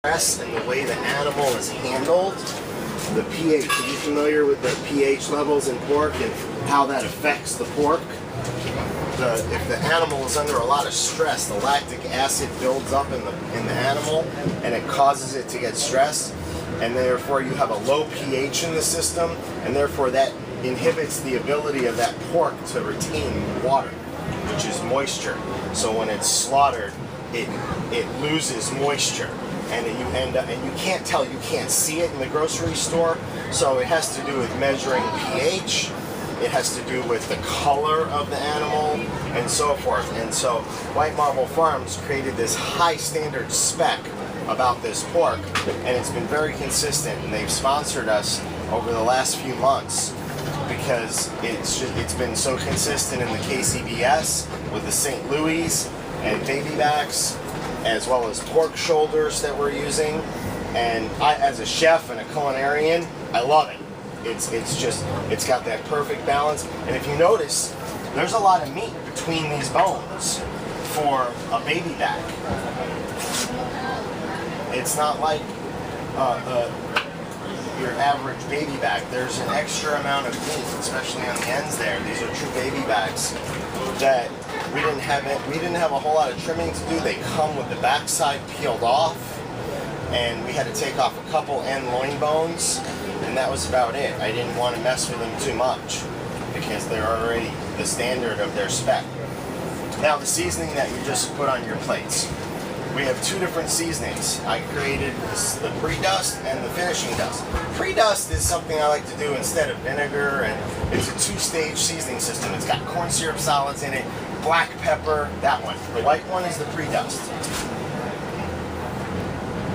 stress and the way the animal is handled. The pH, are you familiar with the pH levels in pork and how that affects the pork? If the animal is under a lot of stress, the lactic acid builds up in the animal and it causes it to get stressed, and therefore you have a low pH in the system, and therefore that inhibits the ability of that pork to retain water, which is moisture. So when it's slaughtered, it loses moisture, and you end up, and you can't tell, you can't see it in the grocery store. So it has to do with measuring pH. It has to do with the color of the animal and so forth. And so White Marble Farms created this high standard spec about this pork, and it's been very consistent, and they've sponsored us over the last few months because it's been so consistent in the KCBS with the St. Louis and baby backs, as well as pork shoulders that we're using. And I, as a chef and a culinarian, I love it. It's got that perfect balance. And if you notice, there's a lot of meat between these bones for a baby back. It's not like your average baby back. There's an extra amount of meat, especially on the ends there. These are true baby backs that we didn't have a whole lot of trimming to do. They come with the backside peeled off, and we had to take off a couple end loin bones, and that was about it. I didn't want to mess with them too much because they're already the standard of their spec. Now the seasoning that you just put on your plates. We have two different seasonings. I created the pre-dust and the finishing dust. Pre-dust is something I like to do instead of vinegar, and it's a two-stage seasoning system. It's got corn syrup solids in it, black pepper, that one. The white one is the pre-dust.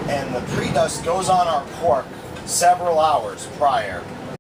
And the pre-dust goes on our pork several hours prior